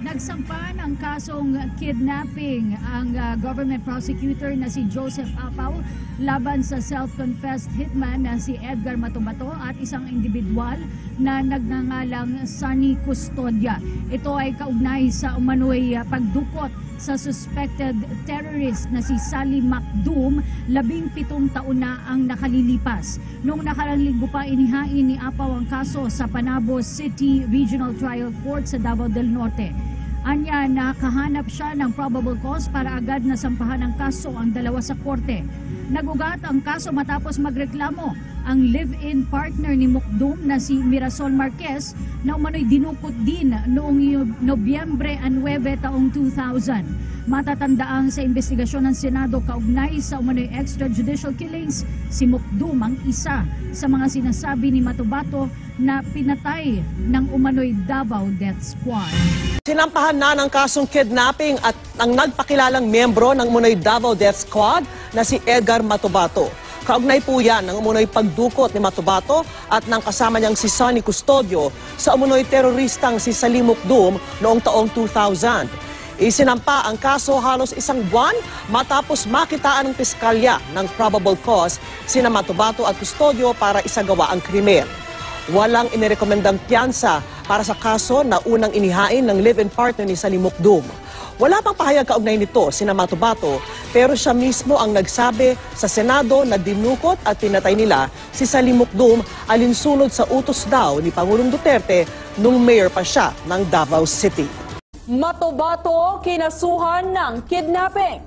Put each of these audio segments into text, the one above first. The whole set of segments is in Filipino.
Nagsampa ng kasong kidnapping ang government prosecutor na si Joseph Apaw laban sa self-confessed hitman na si Edgar Matubato at isang individual na nagngangalang Sunny Custodia. Ito ay kaugnay sa umano'y pagdukot sa suspected terrorist na si Sally Macdum, 17 taon na ang nakalilipas. Noong nakarang linggo pa inihain ni Apaw ang kaso sa Panabo City Regional Trial Court sa Davao del Norte. Anya, nakahanap siya ng probable cause para agad na sampahan ng kaso ang dalawa sa korte. Nagugat ang kaso matapos magreklamo ang live-in partner ni Macdum na si Mirasol Marquez na umano'y dinukot din noong Nobyembre 9 taong 2000. Matatandaang sa investigasyon ng Senado kaugnay sa umano'y extrajudicial killings, si Macdum ang isa sa mga sinasabi ni Matubato na pinatay ng umano'y Davao Death Squad. Sinampahan na ng kasong kidnapping at ang nagpakilalang miyembro ng umunoy Davao Death Squad na si Edgar Matubato. Kaugnay po yan ng umunoy pagdukot ni Matubato at ng kasama niyang si Sunny Custodio sa umunoy teroristang si Sally Macdum noong taong 2000. Isinampa ang kaso halos isang buwan matapos makitaan ng piskalya ng probable cause sina Matubato at Custodio para isagawa ang krimen. Walang inirekomendang piyansa para sa kaso na unang inihain ng live-in partner ni Sally Macdum. Wala pang pahayag kaugnay nito sina Matubato pero siya mismo ang nagsabi sa Senado na dinukot at pinatay nila si Sally Macdum alinsunod sa utos daw ni Pangulong Duterte nung mayor pa siya ng Davao City. Matubato kinasuhan ng kidnapping.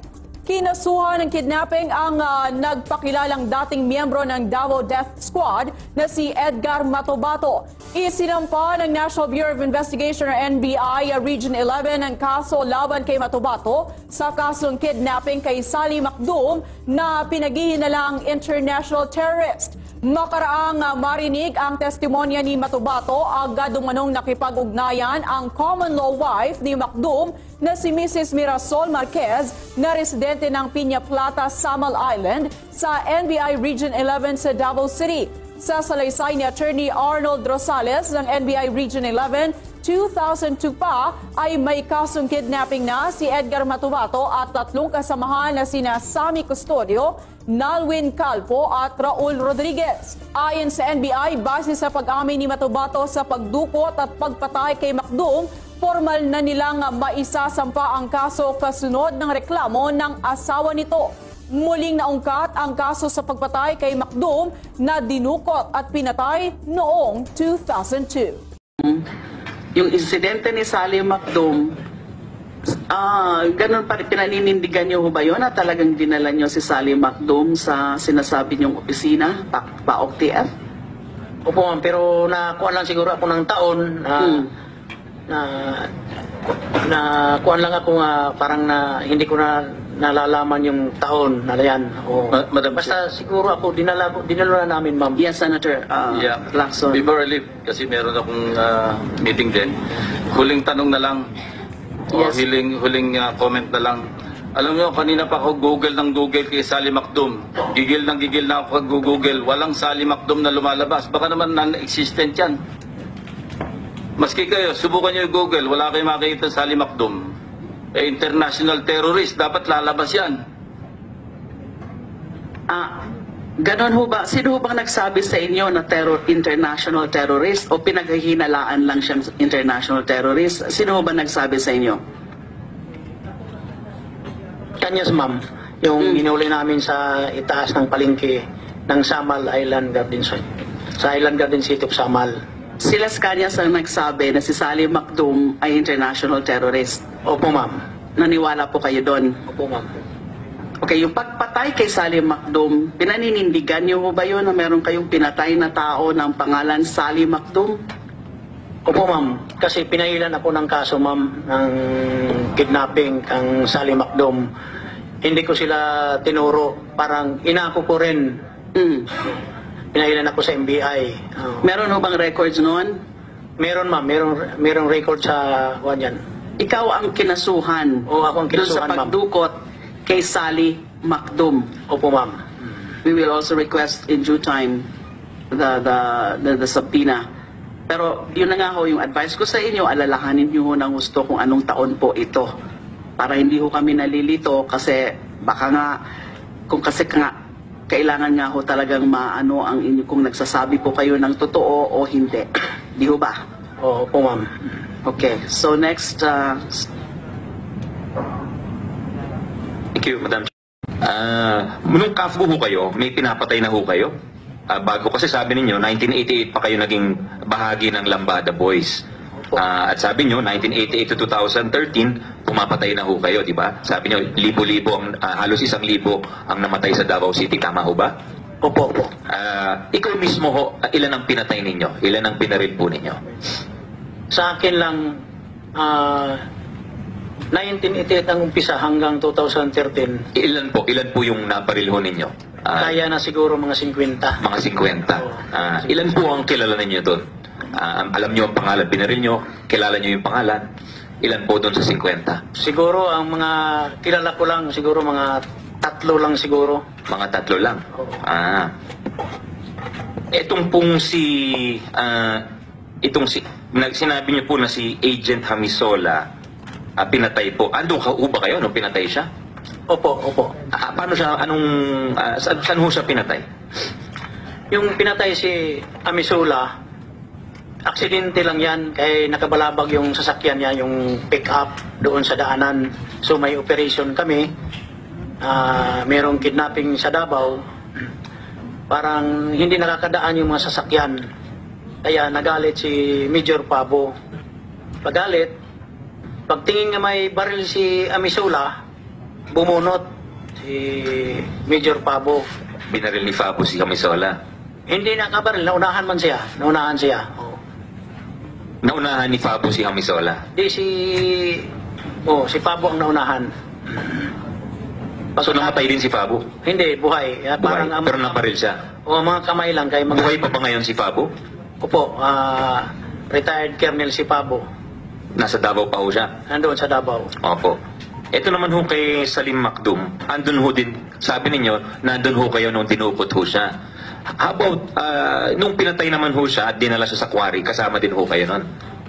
Kinasuhan ng kidnapping ang nagpakilalang dating miyembro ng Davao Death Squad na si Edgar Matubato. Isinampa ng National Bureau of Investigation o NBI Region 11 ang kaso laban kay Matubato sa kasong kidnapping kay Sally Macdum na pinaghihinalang international terrorist. Makaraang marinig ang testimonya ni Matubato, agad umanong nakipag-ugnayan ang common law wife ni Macdum na si Mrs. Mirasol Marquez na residente ng Piña Plata, Samal Island sa NBI Region 11 sa Davao City. Sa salaysay ni Attorney Arnold Rosales ng NBI Region 11, 2002 pa ay may kasong kidnapping na si Edgar Matubato at tatlong kasamahan na sina Sammy Custodio, Nalwin Calvo at Raul Rodriguez. Ayon sa NBI, base sa pag-amin ni Matubato sa pagdukot at pagpatay kay Macdum, formal na nilang maisasampa ang kaso kasunod ng reklamo ng asawa nito. Muling naungkat ang kaso sa pagpatay kay Macdum na dinukot at pinatay noong 2002. Yung insidente ni Sally Macdum, ganun pa rin, pinaninindigan niyo ba yun na talagang dinala niyo si Sally Macdum sa sinasabi niyong opisina, PAOK TF? Opo ma'am, pero nakuha lang siguro ako ng taon na kuha lang ako parang hindi ko na nalalaman yung taon na yan. Madam Basta siguro ako, dinala na namin ma'am. Yes, Senator Lacson. Before I leave, kasi meron akong meeting din. Huling tanong na lang, Yes. huling comment na lang. Alam nyo, kanina pa ako Google kay Sally Macdum. Gigil na ako pag-Google. Walang Sally Macdum na lumalabas. Baka naman non-existent yan. Maski kayo, subukan nyo i-Google, wala kayo makikita Sally Macdum. International terrorist, dapat lalabas yan. Ganon ho ba? Sino ho bang nagsabi sa inyo na international terrorist o pinaghihinalaan lang siyang international terrorist? Sino ho ba nagsabi sa inyo? Kanyas ma'am, yung inuli namin sa itaas ng palengke ng Samal Island Garden City. Sa Island Garden City of Samal. Sila Scanias ang nagsabi na si Sally Macdum ay international terrorist. Opo ma'am. Naniwala po kayo doon? Opo ma'am. Okay, yung pagpatay kay Sally Macdum, pinaninindigan niyo ba yun na meron kayong pinatay na tao ng pangalan Sally Macdum? Opo ma'am, kasi pinailan ako ng kaso ma'am ng kidnapping kang Sally Macdum. Hindi ko sila tinuro, parang inako ko rin. Pinailan ako sa NBI. Meron ho bang records noon? Meron ma'am, merong record sa yan. Ikaw ang kinasuhan. O ako ang kinasuhan doon sa ma'am. pagdukot kay Sally Macdum. Opo ma'am. We will also request in due time the subpoena Pero yun na nga ho, yung advice ko sa inyo, alalahanin nyo ho ng gusto kung anong taon po ito. Para hindi ho kami nalilito kasi baka nga, kailangan nga ho talagang maano ang inyo kung nagsasabi po kayo ng totoo o hindi. Di ho ba? Oo po, ma'am. Okay, so next, Thank you, Madam. Nung CAFGO ho kayo, may pinapatay na ho kayo? Bago kasi sabi ninyo, 1988 pa kayo naging bahagi ng Lambada Boys. At sabi nyo, 1988 to 2013, pumapatay na ho kayo, di ba? Sabi nyo, libo-libo, halos 1,000 ang namatay sa Davao City. Tama ho ba? Opo, opo. Ikaw mismo ho, ilan ang pinatay ninyo? Ilan ang pinaril po ninyo? Sa akin lang, 1988 ang umpisa hanggang 2013. Ilan po yung nabaril ho ninyo? Kaya na siguro mga 50. Mga 50. Ilan po ang kilala ninyo doon? Alam nyo ang pangalan, binaril nyo, kilala nyo yung pangalan. Ilan po doon sa 50? Siguro ang mga kilala ko lang, siguro mga 3 lang siguro. Mga 3 lang? Etong pong sinabi nyo po na si Agent Hamisola, pinatay po. Andun ka ba kayo nung pinatay siya? Opo, opo. Paano siya, saan ho siya pinatay? Yung pinatay si Amisula, aksidente lang yan, kaya nakabalabag yung sasakyan niya, yung pick-up doon sa daanan. So may operation kami, merong kidnapping sa Davao, parang hindi nakakadaan yung mga sasakyan. Kaya nagalit si Major Pabo. Pagalit, pagtingin nga may baril si Amisula, bumunot si Major Pabo. Binaril ni Fabo si Hamisola. Hindi nakabaril, naunahan man siya. Naunahan siya. Oh. Naunahan ni Fabo si Hamisola. Di si Pabo ang naunahan. So namatay din si Fabo? Hindi, buhay. Buhay. Pero nabaril siya? O mga kamay lang. Kaya Buhay pa ba ngayon si Fabo? Opo, retired colonel si Pabo. Nasa Davao pa ho siya? Nandoon sa Davao. Opo. Ito naman ho kay Salim Macdum, andun ho din, sabi ninyo, nandun ho kayo nung dinukot ho siya. How about, nung pinatay naman ho siya at dinala siya sa quarry, kasama din ho kayo nun?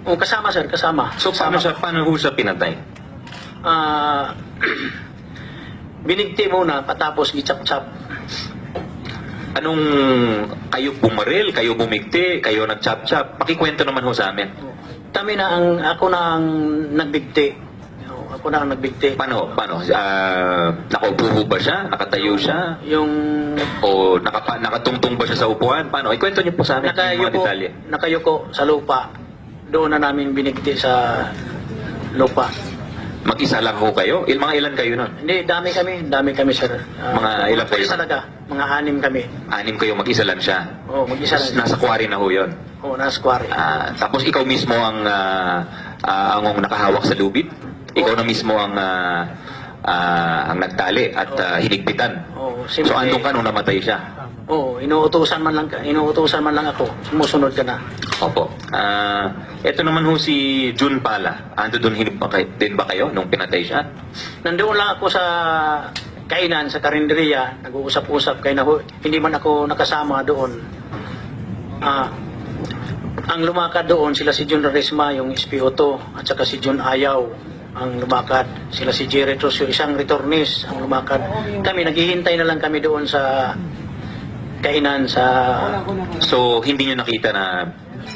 O, kasama sir, kasama. So paano ho siya pinatay? Binigti muna, patapos gichap-chap. Anong, kayo bumaril, kayo bumigti, kayo nag-chop-chop? Pakikwento naman ho sa amin. Ako na ang nagbigti. Ako na ang nagbigti. Paano? Nakaupo ho ba siya? Nakatayo siya? O nakatungtong ba siya sa upuan? Paano? Ikwento niyo po sa amin yung mga detalye. Nakayuko sa lupa. Doon na namin binigti sa lupa. Mag-isa lang ho kayo? Mga ilan kayo nun? Hindi, dami kami sir. Mga ilan kayo? Talaga, mga 6 kami. 6 kayo, mag-isa lang siya? Oo, mag-isa lang. Nasa quarry na ho yun? Oo, nasa quarry. Tapos ikaw mismo ang nakahawak sa lubid? Ikaw na mismo ang nagtali at hinigpitan? Oo, so andun ka nung namatay siya? Oo, inuutusan man lang ako. Sumusunod ka na. Opo. Ito naman ho si June Pala. Ando doon din ba kayo nung pinatay siya? Nandoon lang ako sa kainan, sa karinderiya. Nag-uusap-usap kayo hindi man ako nakasama doon. Ang lumakad doon, sila si Jun Resma, yung SPO2, at saka si Jun Ayaw ang lumakad. Sila si Jerry Trusio, isang returnees ang lumakad. Kami, naghihintay na lang kami doon sa kainan So, hindi nyo nakita na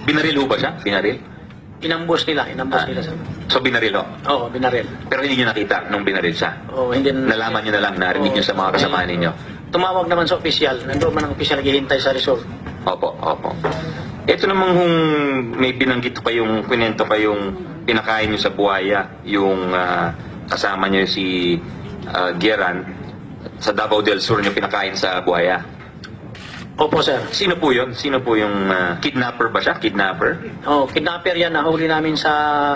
binaril ho ba siya? Binaril? Inambos nila. So, binaril ho? Oo, binaril. Pero hindi nyo nakita nung binaril siya? Oo, hindi. Nalaman nyo na lang, narinig nyo sa mga kasamahan ninyo? Tumawag naman sa opisyal. Nandoon man ang opisyal naghihintay sa resort. Opo. Ito namang may binanggit kayong, kwento kayong pinakain nyo sa buhaya, yung kasama nyo si Geran, sa Davao del Sur nyo pinakain sa buhaya. Opo, sir. Sino po yun? Sino po yung kidnapper ba siya? Kidnapper? Oh, kidnapper yan. Nahuli namin sa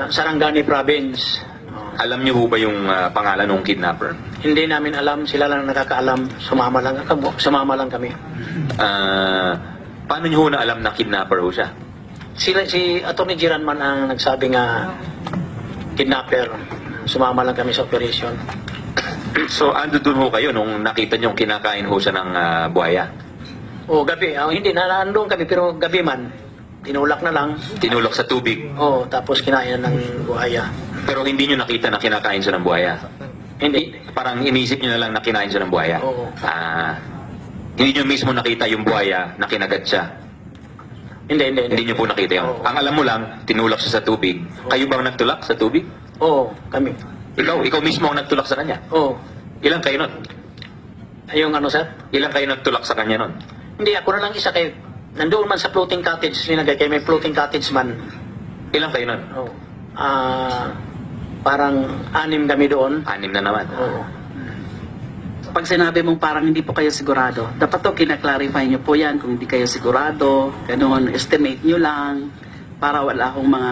Sarangani Province. Alam niyo ho ba yung pangalan ng kidnapper? Hindi namin alam. Sila lang nakakaalam. Sumama lang kami. Paano niyo ho na alam na kidnapper ho siya? Si Atty. Giranman ang nagsabi nga kidnapper. Sumama lang kami sa operation. So, ando dun ho kayo nung nakita niyo kinakain ho siya ng buhaya? O, gabi. Hindi, nandun kami, pero gabi man. tinulak na lang. Tinulak sa tubig. Oo, tapos kinain na ng buhaya. Pero hindi nyo nakita na kinakain siya ng buhaya. Hindi. Parang inisip nyo na lang na kinain siya ng buhaya. Oo. Hindi nyo mismo nakita yung buhaya na kinagat siya. Hindi. Hindi nyo po nakita yun. Oo. Ang alam mo lang, tinulak siya sa tubig. Kayo bang nagtulak sa tubig? Oo, kami. Ikaw mismo ang nagtulak sa kanya. Oo. Ilang kayo nun? Yung ano, sir? Ilang kayo nagtulak sa kanya nun? Hindi, ako na lang isa kay... Nandoon man sa floating cottage, linagay kay may floating cottage man. Ilang kayo nun? Oo. Parang 6 kami doon. 6 na naman. Oo. Pag sinabi mong parang hindi po kayo sigurado, dapat to kinaklarify nyo po yan kung hindi kayo sigurado, ganoon, estimate nyo lang, para wala akong mga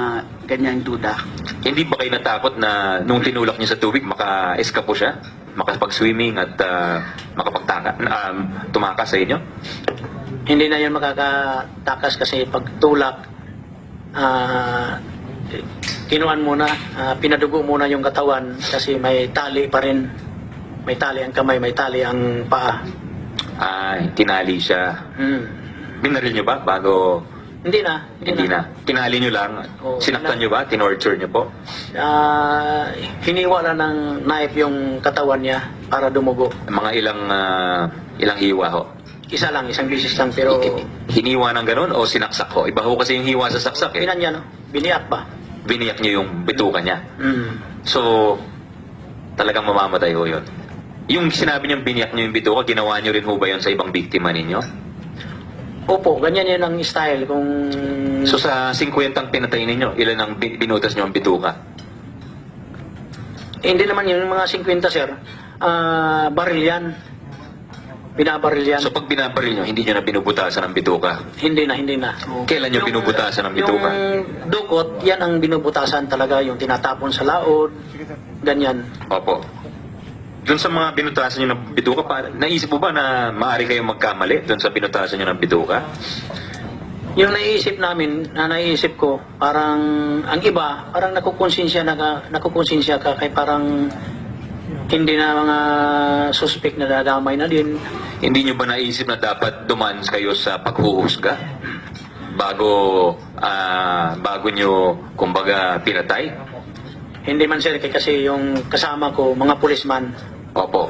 ganyang duda. Hindi ba kayo natakot na nung tinulak niyo sa tubig, maka-eskapo siya? Makapag-swimming at tumakas sa inyo? Hindi na yun makakatakas kasi pag tulak, kinuan muna, pinadugo muna yung katawan kasi may tali pa rin. May tali ang kamay, may tali ang paa. Tinali siya. Binaril niyo ba bago... Hindi na. Hindi na. Tinali niyo lang. Oo, Sinaktan niyo ba? Tinorture niyo po? Hiniwa na ng knife yung katawan niya para dumugo. Mga ilang hiwa ho? Isa lang, isang bisis lang pero Hiniwa ng ganun o sinaksak ho? Iba ho kasi yung hiwa sa saksak eh. pinan niya, no? Biniyak ba? Biniyak niyo yung bituka niya. So, talagang mamamatay ho yun. Yung sinabi niyong biniyak niyo yung bituka, ginawa niyo rin ho ba yun sa ibang biktima ninyo? Opo, ganyan yun ang style kung... So sa 50 ang pinatay ninyo, ilan ang binutas niyo ang bituka? Hindi naman yun, yung mga 50, sir. Baril yan. Binabaril yan. So pag binabaril niyo, hindi niyo na binubutasan ang bituka? Hindi na. Kailan niyo binubutasan ang bituka? Yung dukot, yan ang binubutasan talaga, yung tinatapon sa laod, ganyan. Opo. Doon sa mga binutasan niyo ng bituka, naisip mo ba na maaari kayong magkamali doon sa binutasan niyo ng bituka? Yung naisip ko, parang ang iba, parang nakukonsensya ka kay parang hindi na mga suspect na dadamay na din. Hindi niyo ba naisip na dapat dumaan kayo sa paghuhusga bago niyo kumbaga pinatay? Hindi man, sir, kasi yung kasama ko, mga pulisman, Opo.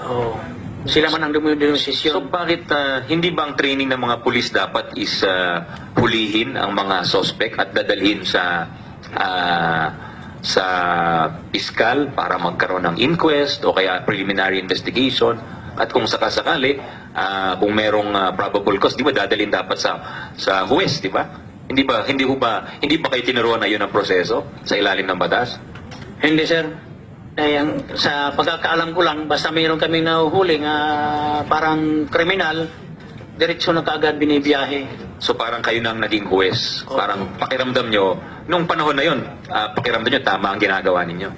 sila man ang So dumidesisyon. bakit hindi ba ang training ng mga pulis dapat is hulihin ang mga suspect at dadalhin sa piskal para magkaroon ng inquest o kaya preliminary investigation, at kung sakasakali kung merong probable cause, di ba dadalhin dapat sa huwes, di ba? Hindi ba kayo tinuruan na yun ang proseso sa ilalim ng batas? Hindi, sir. Sa pagkakaalam ko lang, basta mayroon kaming nahuhuling parang kriminal, diretso na kaagad binibiyahe. So parang kayo nang naging huwes. Parang pakiramdam nyo, nung panahon na yun, pakiramdam nyo tama ang ginagawa ninyo.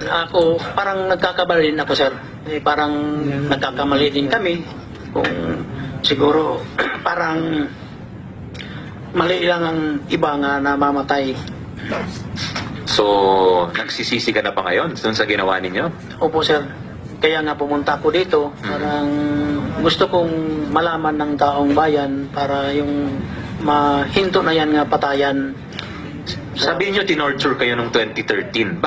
Ako, parang nagkakamali din ako, sir. Parang nagkakamali din kami. Kung siguro, parang mali lang ang iba nga namamatay. So, nagsisisi ka na ba ngayon dun sa ginawa ninyo? Opo, sir. Kaya nga pumunta ako dito. Parang gusto kong malaman ng taong bayan para yung mahinto na yan nga patayan. Sabi niyo tinorture kayo noong 2013.